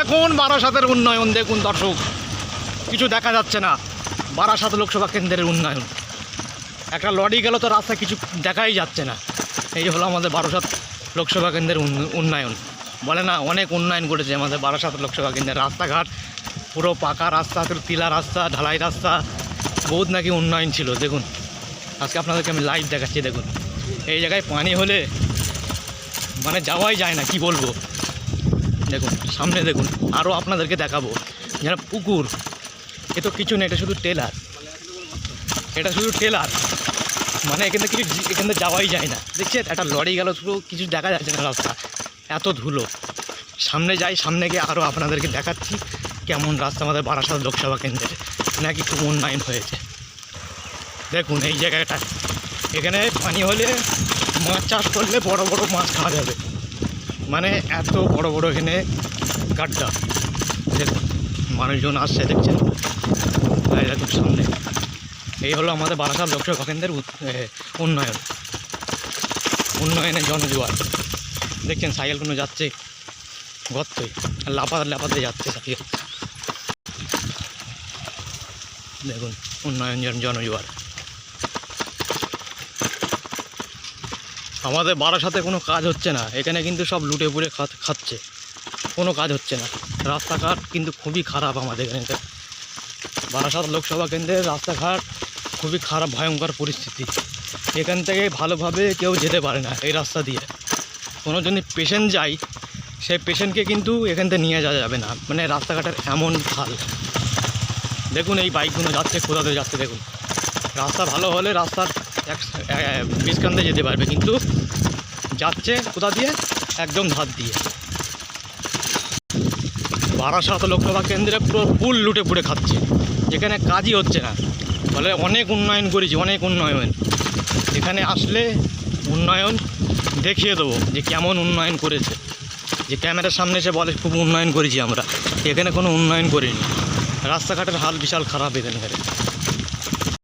দেখুন বারাসাতের উন্নয়ন, দেখুন দর্শক, কিছু দেখা যাচ্ছে না। বারাসাত লোকসভা কেন্দ্রের উন্নয়ন, একটা লরি গেল তো রাস্তা কিছু দেখাই যাচ্ছে না। এই হলো আমাদের বারাসাত লোকসভা কেন্দ্রের উন্নয়ন। বলে না অনেক উন্নয়ন করেছে আমাদের বারাসাত লোকসভা কেন্দ্রের। রাস্তাঘাট পুরো পাকা রাস্তা, তিলা রাস্তা, ঢালাই রাস্তা, বহুত নাকি উন্নয়ন ছিল। দেখুন আজকে আপনাদেরকে আমি লাইভ দেখাচ্ছি। দেখুন এই জায়গায় পানি হলে মানে যাওয়াই যায় না, কি বলবো। দেখুন সামনে দেখুন, আরও আপনাদেরকে দেখাবো যারা পুকুর। এ তো কিছু নেই, এটা শুধু টেলার, এটা শুধু টেলার। মানে এখান থেকে এখান থেকে যাওয়াই যায় না। দেখছেন একটা লরি গেল, শুধু কিছু দেখা যাচ্ছে না রাস্তা, এত ধুলো। সামনে যাই, সামনে গিয়ে আরও আপনাদেরকে দেখাচ্ছি কেমন রাস্তা আমাদের বারাসাত লোকসভা কেন্দ্রে নাকি খুব উন্নয়ন হয়েছে। দেখুন এই জায়গাটা, এখানে পানি হলে মাছ চাষ করলে বড় বড় মাছ খাওয়া যাবে। মানে এত বড় বড় এখানে গাড্ডা। দেখুন মানুষজন আসছে, দেখছেন দেখুন সামনে। এই হলো আমাদের বারাসাত লোকসভা কেন্দ্রের উন্নয়ন, উন্নয়নের জনজোয়ার। দেখছেন সাইকেল কোনো যাচ্ছে গর্তই, লাপাতে লাপাতে যাচ্ছে সাইকেল। দেখুন উন্নয়ন জনজোয়ার। আমাদের বারাসাতে কোনো কাজ হচ্ছে না, এখানে কিন্তু সব লুটে পুড়ে খাচ্ছে, কোনো কাজ হচ্ছে না। রাস্তাঘাট কিন্তু খুবই খারাপ আমাদের এখানে। বারাসাত লোকসভা কেন্দ্রের রাস্তাঘাট খুবই খারাপ, ভয়ঙ্কর পরিস্থিতি। এখান থেকে ভালোভাবে কেউ যেতে পারে না এই রাস্তা দিয়ে। কোনো যদি পেশেন্ট যায়, সেই পেশেন্টকে কিন্তু এখান থেকে নিয়ে যাওয়া যাবে না, মানে রাস্তাঘাটের এমন হাল। দেখুন এই বাইকগুলো যাচ্ছে কোথাতে যাচ্ছে। দেখুন রাস্তা ভালো হলে রাস্তার বিস্কান্দে যেতে পারবে, কিন্তু যাচ্ছে কোথা দিয়ে, একদম ধার দিয়ে। বারাসাত লোকসভা কেন্দ্রে পুরো ফুল লুটে পুড়ে খাচ্ছে, যেখানে কাজই হচ্ছে না। বলে অনেক উন্নয়ন করেছি, অনেক উন্নয়ন। এখানে আসলে উন্নয়ন দেখিয়ে দেবো যে কেমন উন্নয়ন করেছে। যে ক্যামেরার সামনে এসে বলে খুব উন্নয়ন করেছি আমরা, এখানে কোনো উন্নয়ন করিনি। রাস্তাঘাটের হাল বিশাল খারাপ এখানকার।